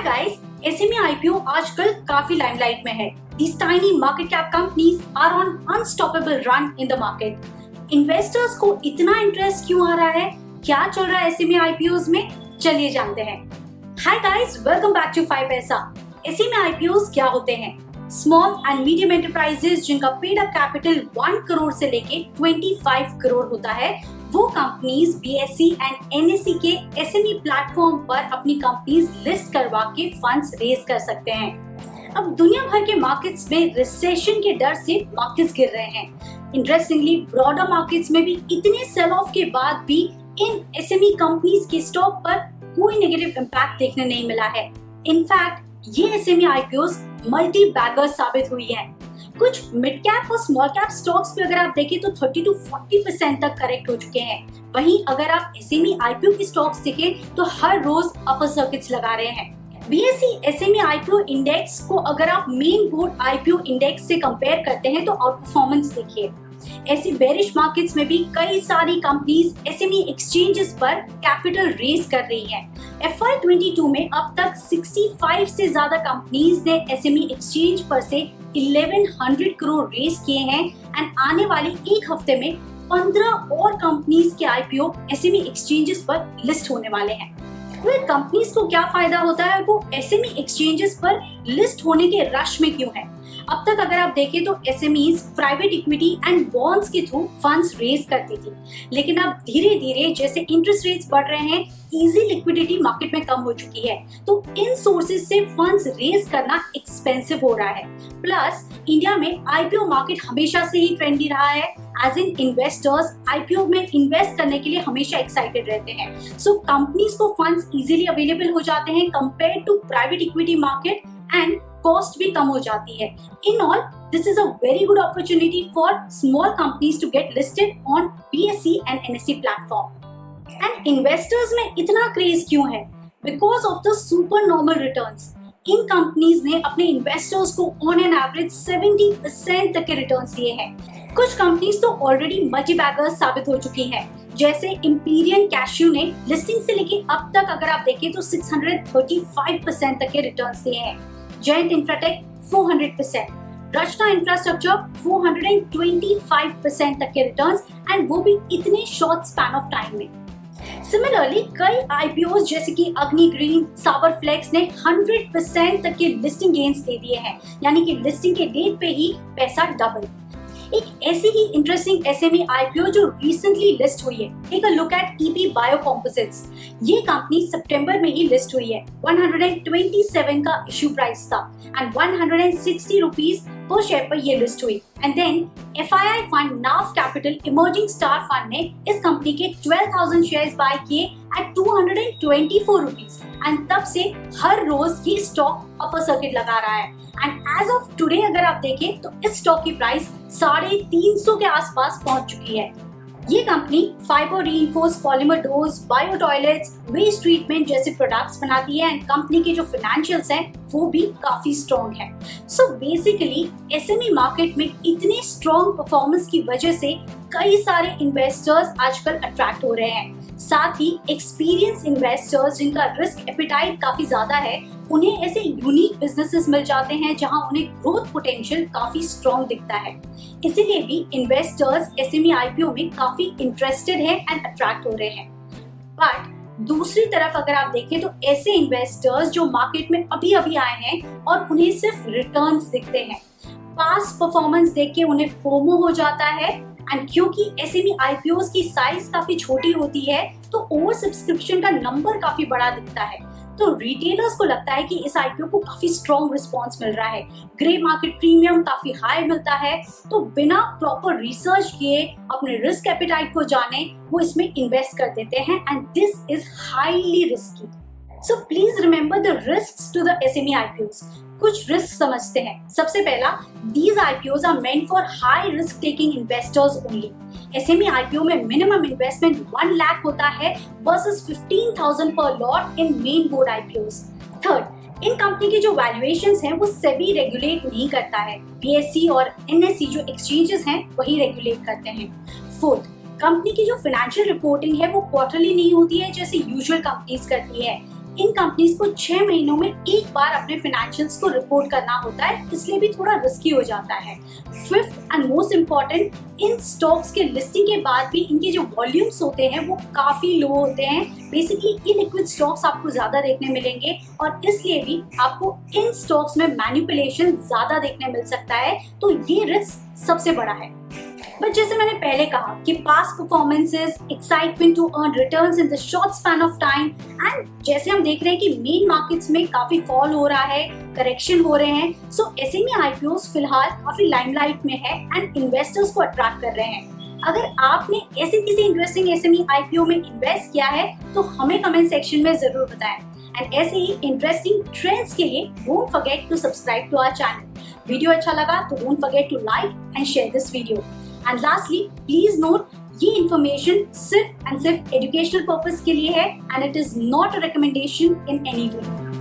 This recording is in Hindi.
guys, SME IPO आजकल काफी लाइमलाइट में है. These tiny market cap companies are on unstoppable run in the market. Investors को इतना इंटरेस्ट क्यों आ रहा है? क्या चल रहा है SME IPOs में? चलिए जानते हैं. Hi guys, welcome back to 5 पैसा. SME IPOs क्या होते हैं? स्मॉल एंड मीडियम एंटरप्राइजेस जिनका पेड अप कैपिटल 1 करोड़ से लेके 25 करोड़ होता है, वो कंपनीज BSE एंड NSE के SME प्लेटफॉर्म पर अपनी कंपनीज लिस्ट करवा के फंड्स रेज कर सकते हैं. अब दुनिया भर के मार्केट्स में रिसेशन के डर से मार्केट्स गिर रहे हैं. इंटरेस्टिंगली ब्रॉडर मार्केट्स में भी इतने सेल ऑफ के बाद भी इन SME कंपनीज के स्टॉक पर कोई नेगेटिव इम्पैक्ट देखने नहीं मिला है. इनफैक्ट ये SME IPOs मल्टी बैगर्स साबित हुई हैं. कुछ मिड कैप और स्मॉल कैप स्टॉक्स पे अगर आप देखें तो 30 to 40% तक करेक्ट हो चुके हैं. वहीं अगर आप SME IPO की स्टॉक्स देखें तो हर रोज अपर सर्किट्स लगा रहे हैं. BSE SME IPO इंडेक्स को अगर आप मेन बोर्ड IPO इंडेक्स से कंपेयर करते हैं तो आउट परफॉर्मेंस देखिए. ऐसी बेरिश मार्केट्स में भी कई सारी कंपनीज SME एक्सचेंजेस पर कैपिटल रेज कर रही हैं. FY22 में अब तक 65 से ज्यादा कंपनीज ने SME एक्सचेंज पर से 1100 करोड़ रेज किए हैं एंड आने वाले एक हफ्ते में 15 और कंपनीज के IPO SME एक्सचेंजेस पर लिस्ट होने वाले हैं. कंपनीज को क्या फायदा होता है, वो SME एक्सचेंजेस पर लिस्ट होने के रश में क्यों है? अब तक अगर आप देखें तो SMEs private equity and bonds के थ्रू फंड्स रेज करती थी, लेकिन अब धीरे धीरे जैसे इंटरेस्ट रेट्स बढ़ रहे हैं, इजी लिक्विडिटी मार्केट में कम हो चुकी है, तो इन सोर्सेज से फंड्स रेज करना एक्सपेंसिव हो रहा है. प्लस इंडिया में IPO मार्केट हमेशा से ही ट्रेंडी रहा है. एज इन इन्वेस्टर्स IPO में इन्वेस्ट करने के लिए हमेशा एक्साइटेड रहते हैं. सो कंपनीज को फंड्स इजीली अवेलेबल हो जाते हैं compare to private equity market and cost भी कम हो जाती है. In all, this is a very good opportunity for small companies to get listed on BSE and NSE platform. And investors में इतना क्रेज क्यों है? Because of the supernormal returns. In companies ने अपने इन्वेस्टर्स को ऑन एन एवरेज 70% तक के रिटर्न्स दिए हैं. कुछ कंपनीज तो ऑलरेडी मल्टी बैगर्स साबित हो चुकी हैं, जैसे इंपीरियल कैश्यू ने लिस्टिंग से लेके अब तक अगर आप देखें तो 635% तक के रिटर्न्स दिए हैं. Giant Infratech 400%, रचना इंफ्रास्ट्रक्चर 425% तक के रिटर्न्स एंड वो भी इतने शॉर्ट स्पैन ऑफ टाइम में. सिमिलरली कई IPOs जैसे कि अग्नि ग्रीन, सावर फ्लेक्स ने 100% तक के लिस्टिंग गेन्स दे दिए हैं, यानी कि लिस्टिंग के डेट पे ही पैसा डबल. एक ऐसी ही इंटरेस्टिंग SME IPO जो रिसेंटली लिस्ट हुई है, take a look at EP biocomposites. ये कंपनी सितंबर में ही लिस्ट हुई है. 127 का इश्यू प्राइस था एंड 160 रुपीज पर शेयर पर ये लिस्ट हुई. And then FII fund Nav capital emerging star fund ने इस कंपनी के 12,000 शेयर्स बाय किए एट 224 रुपीज एंड तब से हर रोज ये स्टॉक अपर सर्किट लगा रहा है. एंड एज ऑफ टुडे अगर आप देखें तो इस स्टॉक की प्राइस 350 के आसपास पहुंच चुकी है. ये company fibre reinforce polymer doors, bio toilets, waste treatment जैसे प्रोडक्ट्स बनाती है एंड कंपनी के जो फाइनेंशियल्स हैं वो भी काफी स्ट्रॉन्ग है. सो बेसिकली SME मार्केट में इतने स्ट्रॉन्ग परफॉर्मेंस की वजह से कई सारे इन्वेस्टर्स आजकल अट्रैक्ट हो रहे हैं. साथ ही एक्सपीरियंस इन्वेस्टर्स जिनका रिस्क एपिटाइट काफी ज्यादा है, उन्हें ऐसे यूनिक बिजनेसेस मिल जाते हैं जहां उन्हें ग्रोथ पोटेंशियल काफी स्ट्रॉन्ग दिखता है. इसीलिए भी इन्वेस्टर्स SME IPO में काफी इंटरेस्टेड हैं एंड अट्रैक्ट हो रहे हैं. बट दूसरी तरफ अगर आप देखें तो ऐसे इन्वेस्टर्स जो मार्केट में अभी अभी आए हैं और उन्हें सिर्फ रिटर्न्स दिखते हैं, पास्ट परफॉर्मेंस देख के उन्हें फोमो हो जाता है. एंड क्योंकि SME IPOs की साइज काफी छोटी होती है तो ओवर सब्सक्रिप्शन का नंबर काफी बड़ा दिखता है, तो रिटेलर्स को लगता है कि इस IPO को काफी स्ट्रॉन्ग रिस्पॉन्स मिल रहा है, ग्रे मार्केट प्रीमियम काफी हाई मिलता है, तो बिना प्रॉपर रिसर्च किए अपने रिस्क एपिटाइट को जाने वो इसमें इन्वेस्ट कर देते हैं and this is highly risky. So please remember the risks to the SME IPOs. कुछ रिस्क समझते हैं. सबसे पहला, these IPOs are meant for high risk taking investors only. SME IPO में मिनिमम इन्वेस्टमेंट 1 लाख होता है वर्सेस 15,000 पर lot in main board IPOs. Third, in company की जो वैल्यूएशंस हैं वो सेबी रेगुलेट नहीं करता है. BSE और NSE जो एक्सचेंजेस हैं वही रेगुलेट करते हैं. फोर्थ, कंपनी की जो फाइनेंशियल रिपोर्टिंग है वो क्वार्टरली नहीं होती है जैसे यूजुअल कंपनीज करती है. इन कंपनीज को 6 महीनों में एक बार अपने फाइनेंशियल्स को रिपोर्ट करना होता है, इसलिए भी थोड़ा रिस्की हो जाता है। Fifth and most important, in stocks के लिस्टिंग के बाद भी इनके जो वॉल्यूम्स होते हैं वो काफी लो होते हैं। बेसिकली इलिक्विड स्टॉक्स आपको ज्यादा देखने मिलेंगे और इसलिए भी आपको इन स्टॉक्स में मैनिपुलेशन ज्यादा देखने मिल सकता है, तो ये रिस्क सबसे बड़ा है। बट जैसे मैंने पहले कहा कि past performances, excitement to earn returns in the short span of time, and जैसे हम देख रहे हैं कि मेन मार्केट्स में काफी फॉल हो रहा है, करेक्शन हो रहे हैं, सो एसएमई आईपीओस फिलहाल काफी लाइमलाइट में है एंड इन्वेस्टर्स को अट्रैक्ट कर रहे हैं। अगर आपने ऐसे किसी इंटरेस्टिंग एसएमई आईपीओ में इन्वेस्ट किया है तो हमें कमेंट सेक्शन में जरूर बताएं। एंड ऐसे ही इंटरेस्टिंग ट्रेंड्स के लिए don't forget to subscribe to our channel. Video अच्छा लगा तो don't forget to like and share this video. And lastly please note, ये इन्फॉर्मेशन सिर्फ एंड सिर्फ एजुकेशनल पर्पस के लिए है and it is not a recommendation in any way.